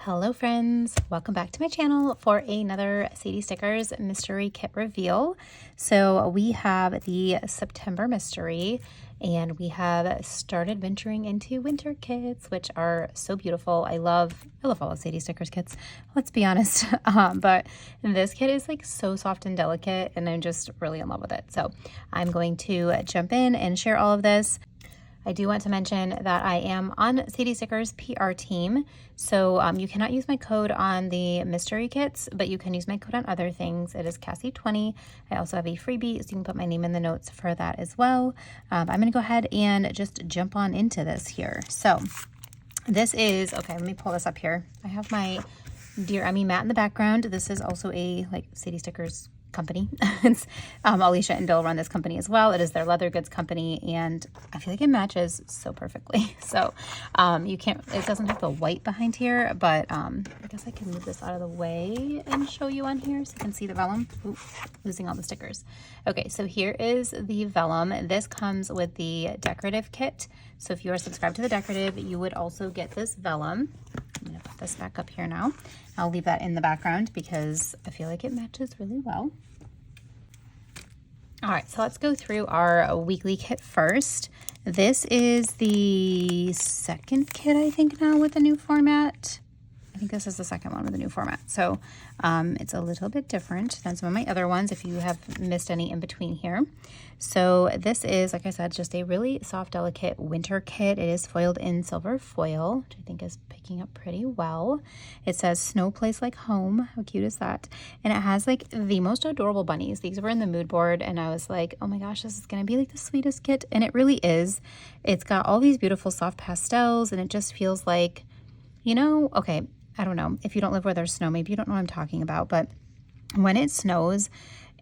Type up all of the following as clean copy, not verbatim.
Hello friends, welcome back to my channel for another Sadie Stickers mystery kit reveal. So we have the September mystery and we have started venturing into winter kits, which are so beautiful. I love all of Sadie Stickers kits, let's be honest. But this kit is like so soft and delicate and I'm just really in love with it. So I'm going to jump in and share all of this. I do want to mention that I am on Sadie Stickers PR team, so you cannot use my code on the mystery kits, but you can use my code on other things. It is Cassie20. I also have a freebie, so you can put my name in the notes for that as well. I'm going to go ahead and just jump on into this here. So this is, okay, let me pull this up here. I have my Dear Emie mat in the background. This is also a Sadie Stickers company. It's Alicia and Bill run this company as well. It is their leather goods company and I feel like it matches so perfectly. So you can't, it doesn't have the white behind here, but I guess I can move this out of the way and show you on here so you can see the vellum. Ooh, losing all the stickers. Okay, so here is the vellum. This comes with the decorative kit. So if you are subscribed to the decorative, you would also get this vellum. I'm going to put this back up here now. I'll leave that in the background because I feel like it matches really well. All right, so let's go through our weekly kit first. This is the second kit, I think, now with the new format. I think this is the second one with the new format. So it's a little bit different than some of my other ones if you have missed any in between here. So this is, like I said, just a really soft, delicate winter kit. It is foiled in silver foil, which I think is picking up pretty well. It says snow place like home. How cute is that? And it has like the most adorable bunnies. These were in the mood board and I was like, oh my gosh, this is going to be like the sweetest kit. And it really is. It's got all these beautiful soft pastels and it just feels like, you know, okay, I don't know. If you don't live where there's snow, maybe you don't know what I'm talking about, but when it snows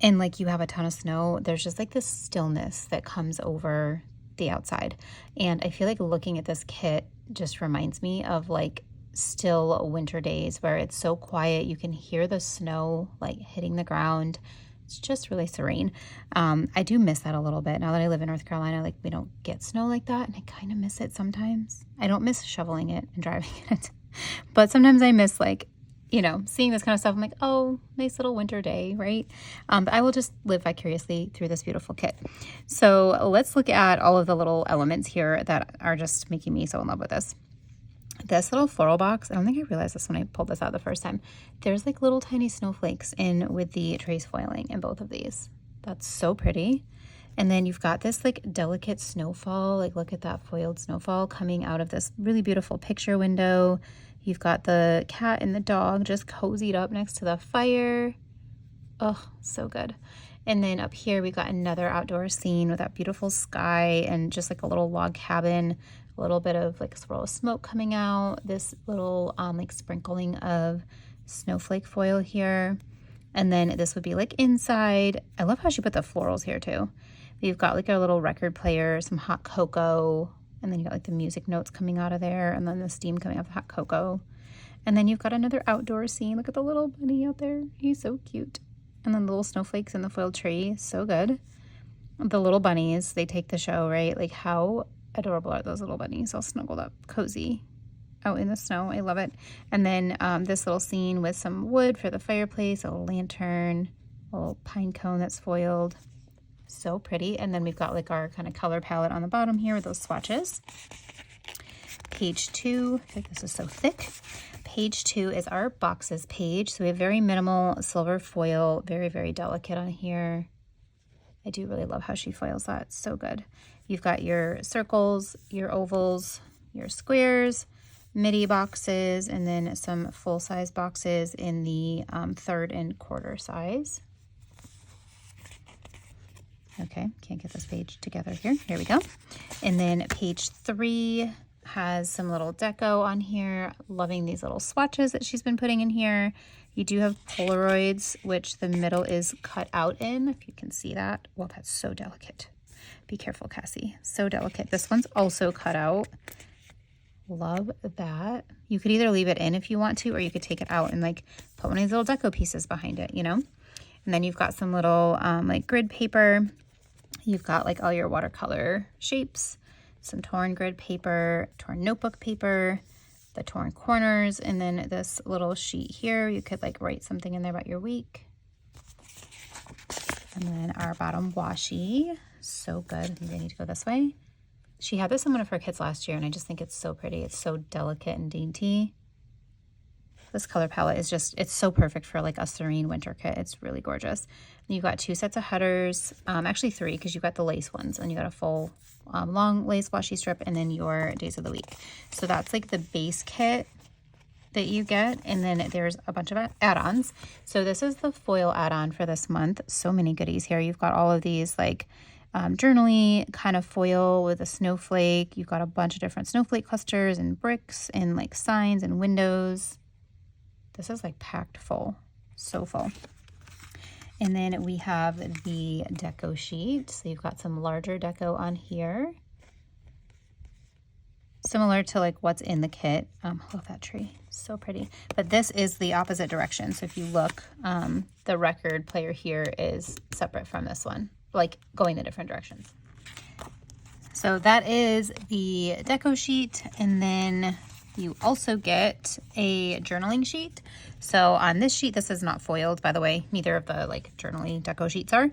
and like you have a ton of snow, there's just like this stillness that comes over the outside. And I feel like looking at this kit just reminds me of like still winter days where it's so quiet. You can hear the snow like hitting the ground. It's just really serene. I do miss that a little bit. Now that I live in North Carolina, like we don't get snow like that. And I kind of miss it sometimes. I don't miss shoveling it and driving it. But sometimes I miss like, you know, seeing this kind of stuff. I'm like, oh, nice little winter day, right? But I will just live vicariously through this beautiful kit. So let's look at all of the little elements here that are just making me so in love with this. This little floral box, I don't think I realized this when I pulled this out the first time. There's like little tiny snowflakes in with the trace foiling in both of these. That's so pretty. And then you've got this like delicate snowfall, like look at that foiled snowfall coming out of this really beautiful picture window. You've got the cat and the dog just cozied up next to the fire. Oh, so good. And then up here we got another outdoor scene with that beautiful sky and just like a little log cabin, a little bit of like a swirl of smoke coming out, this little like sprinkling of snowflake foil here. And then this would be like inside. I love how she put the florals here too. You've got like a little record player, some hot cocoa, and then you got like the music notes coming out of there, and then the steam coming off the hot cocoa. And then you've got another outdoor scene. Look at the little bunny out there. He's so cute. And then the little snowflakes in the foiled tree. So good. The little bunnies, they take the show, right? Like how adorable are those little bunnies? All snuggled up, cozy, out in the snow. I love it. And then this little scene with some wood for the fireplace, a little lantern, a little pine cone that's foiled. So pretty. And then we've got like our kind of color palette on the bottom here with those swatches. Page 2, I think this is so thick. Page 2 is our boxes page. So we have very minimal silver foil, very, very delicate on here. I do really love how she foils that. So good. You've got your circles, your ovals, your squares, midi boxes, and then some full-size boxes in the 1/3 and 1/4 size. Okay, can't get this page together here. Here we go. And then page 3 has some little deco on here. Loving these little swatches that she's been putting in here. You do have Polaroids, which the middle is cut out in, if you can see that. Well, that's so delicate. Be careful, Cassie. So delicate. This one's also cut out. Love that. You could either leave it in if you want to, or you could take it out and like put one of these little deco pieces behind it, you know? And then you've got some little like grid paper. You've got like all your watercolor shapes, some torn grid paper, torn notebook paper. the torn corners, and then this little sheet here, you could like write something in there about your week. And then our bottom washi, so good. I think they need to go this way. She had this in one of her kits last year, and I just think it's so pretty. It's so delicate and dainty. This color palette is just, it's so perfect for like a serene winter kit. It's really gorgeous. And you got 2 sets of headers, actually 3, because you got the lace ones, and you got a full long lace washi strip, and then your days of the week. So that's like the base kit that you get, and then there's a bunch of add-ons. So this is the foil add-on for this month. So many goodies here. You've got all of these like journaly kind of foil with a snowflake. You've got a bunch of different snowflake clusters and bricks and like signs and windows. This is like packed full, so full. And then we have the deco sheet. So you've got some larger deco on here, similar to like what's in the kit. I love that tree, so pretty. But this is the opposite direction. So if you look, the record player here is separate from this one, like going the different directions. So that is the deco sheet. And then you also get a journaling sheet. So on this sheet, this is not foiled, by the way. Neither of the like journaling deco sheets are.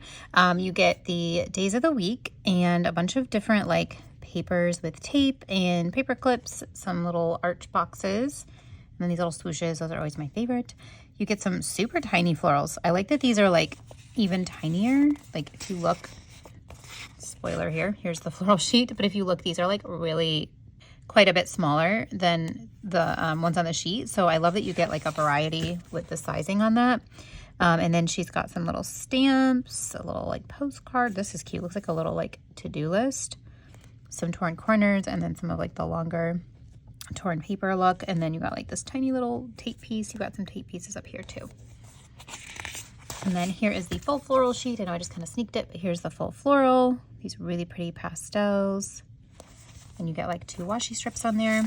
You get the days of the week and a bunch of different like papers with tape and paper clips, some little arch boxes, and then these little swooshes. Those are always my favorite. You get some super tiny florals. I like that these are like even tinier. Like if you look, spoiler here, here's the floral sheet. But if you look, these are like really quite a bit smaller than the ones on the sheet. So I love that you get like a variety with the sizing on that. And then she's got some little stamps, a little like postcard. This is cute. Looks like a little like to-do list. Some torn corners, and then some of like the longer torn paper look. And then you got like this tiny little tape piece. You got some tape pieces up here too. And then here is the full floral sheet. I know I just kind of sneaked it, but here's the full floral. These really pretty pastels. And you get like 2 washi strips on there.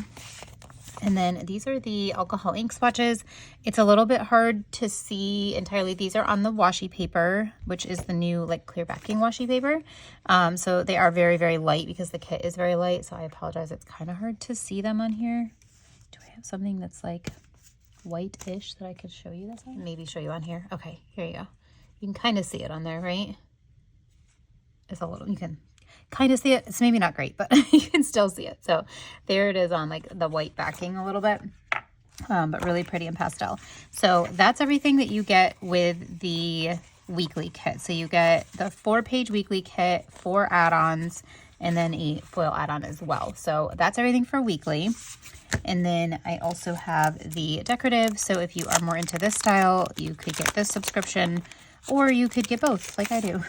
And then these are the alcohol ink swatches. It's a little bit hard to see entirely. These are on the washi paper, which is the new like clear backing washi paper. So they are very, very light because the kit is very light. So I apologize. It's kind of hard to see them on here. Do I have something that's like white-ish that I could show you this on? Maybe show you on here. Okay, here you go. You can kind of see it on there, right? It's a little, you can kind of see it. It's maybe not great, but you can still see it. So there it is on like the white backing a little bit, but really pretty in pastel. So that's everything that you get with the weekly kit. So you get the 4-page weekly kit, 4 add-ons, and then a foil add-on as well. So that's everything for weekly. And then I also have the decorative. So if you are more into this style, you could get this subscription, or you could get both like I do.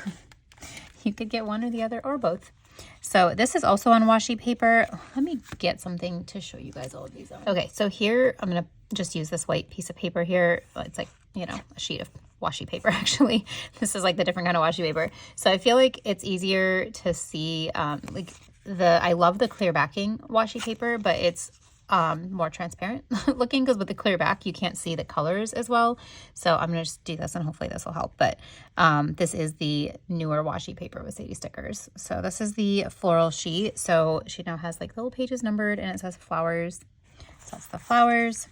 You could get one or the other or both. So this is also on washi paper. Let me get something to show you guys all of these on. Okay, so here I'm going to just use this white piece of paper here. It's like, you know, a sheet of washi paper actually. This is like the different kind of washi paper. So I feel like it's easier to see like I love the clear backing washi paper, but it's more transparent looking because with the clear back you can't see the colors as well. So I'm gonna just do this and hopefully this will help. But this is the newer washi paper with Sadie stickers. So this is the floral sheet. So she now has like little pages numbered and it says flowers. So that's the flowers.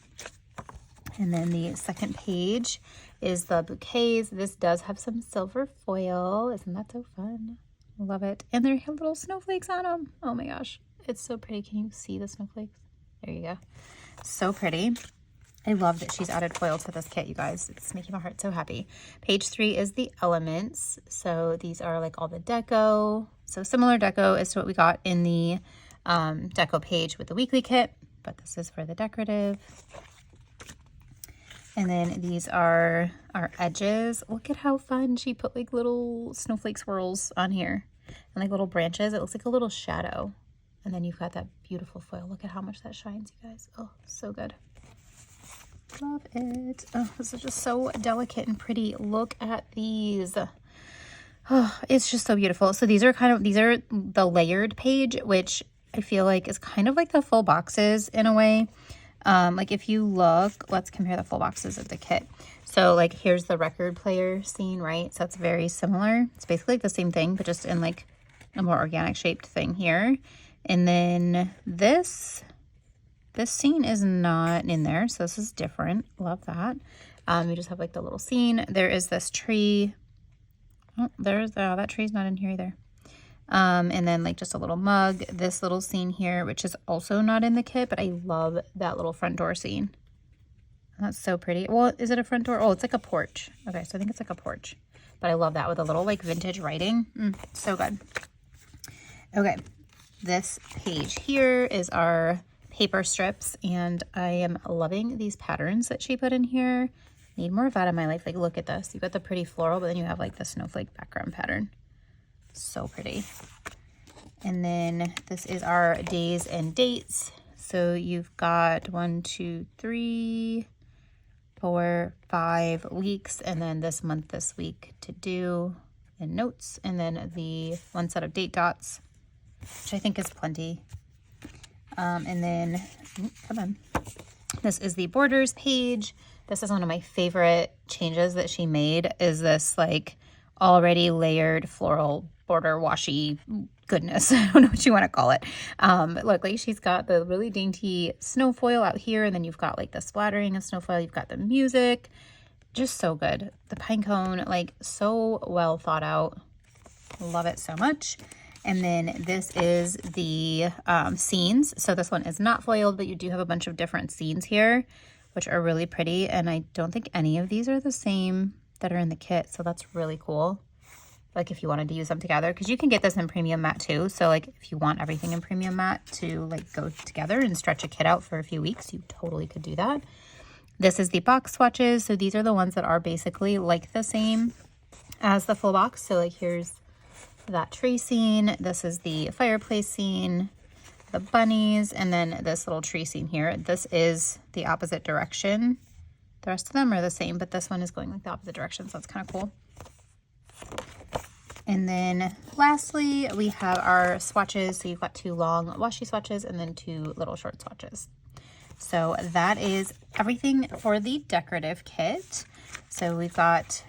And then the second page is the bouquets. This does have some silver foil. Isn't that so fun? I love it. And they have little snowflakes on them. Oh my gosh, it's so pretty. Can you see the snowflakes? There you go. So pretty. I love that she's added foil to this kit, you guys. It's making my heart so happy. Page 3 is the elements. So these are like all the deco. So similar deco as to what we got in the deco page with the weekly kit, but this is for the decorative. And then these are our edges. Look at how fun she put like little snowflake swirls on here and like little branches. It looks like a little shadow. And then you've got that beautiful foil. Look at how much that shines, you guys. Oh, so good. Love it. Oh, this is just so delicate and pretty. Look at these. Oh, it's just so beautiful. So these are the layered page, which I feel like is kind of like the full boxes in a way. Like if you look, let's compare the full boxes of the kit. So like here's the record player scene, right? So it's very similar. It's basically like the same thing, but just in like a more organic shaped thing here. And then this this scene is not in there, so this is different. Love that. You just have like the little scene. There is this tree. Oh, that tree's not in here either. And then like just a little mug, this little scene here, which is also not in the kit, but I love that little front door scene. That's so pretty. Well, is it a front door? Oh, it's like a porch. Okay, so I think it's like a porch. But I love that with a little like vintage writing. So good. Okay, this page here is our paper strips, and I am loving these patterns that she put in here. Need more of that in my life. Like, look at this. You got the pretty floral, but then you have like the snowflake background pattern. So pretty. And then this is our days and dates. So you've got 1, 2, 3, 4, 5 weeks, and then this month, this week to do, and notes, and then the one set of date dots, which I think is plenty. And then, come on. This is the borders page. This is one of my favorite changes that she made, is this like already layered floral border washi goodness. I don't know what you want to call it. But look, like she's got the really dainty snow foil out here, and then you've got like the splattering of snow foil. You've got the music. Just so good. The pine cone, like so well thought out. Love it so much. And then this is the scenes. So this one is not foiled, but you do have a bunch of different scenes here, which are really pretty. And I don't think any of these are the same that are in the kit. So that's really cool. Like if you wanted to use them together, because you can get this in premium matte too. So like if you want everything in premium matte to like go together and stretch a kit out for a few weeks, you totally could do that. This is the box swatches. So these are the ones that are basically like the same as the full box. So like here's that tree scene. This is the fireplace scene, the bunnies, and then this little tree scene here. This is the opposite direction. The rest of them are the same, but this one is going like the opposite direction. So that's kind of cool. And then lastly, we have our swatches. So you've got 2 long washi swatches and then 2 little short swatches. So that is everything for the decorative kit. So we've got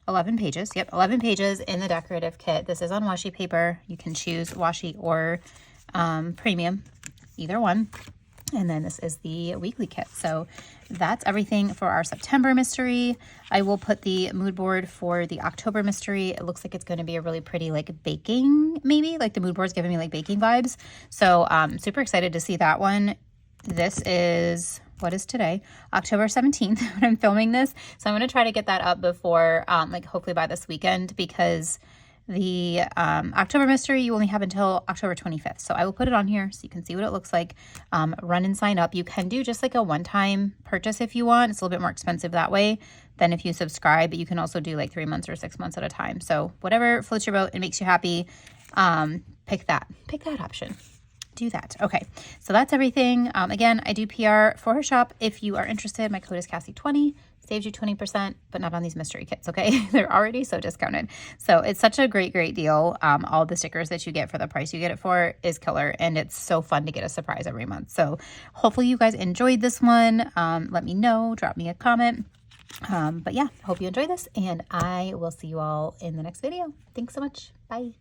11 pages. Yep, 11 pages in the decorative kit. This is on washi paper. You can choose washi or premium, either one. And then this is the weekly kit. So that's everything for our September mystery. I will put the mood board for the October mystery. It looks like it's going to be a really pretty like baking, maybe. Like the mood board's giving me like baking vibes. So super excited to see that one. This is, what is today? October 17th when I'm filming this. So I'm going to try to get that up before, like hopefully by this weekend, because the October mystery you only have until October 25th. So I will put it on here so you can see what it looks like. Run and sign up. You can do just like a one-time purchase if you want. It's a little bit more expensive that way than if you subscribe, but you can also do like 3 months or 6 months at a time. So whatever floats your boat and makes you happy, pick that option. Do that. Okay, so that's everything. Again, I do PR for her shop. If you are interested, my code is Cassie20. Saves you 20%, but not on these mystery kits, okay? They're already so discounted. So it's such a great deal. All the stickers that you get for the price you get it for is killer, and it's so fun to get a surprise every month. So hopefully you guys enjoyed this one. Let me know, drop me a comment. But yeah, hope you enjoy this, and I will see you all in the next video. Thanks so much. Bye.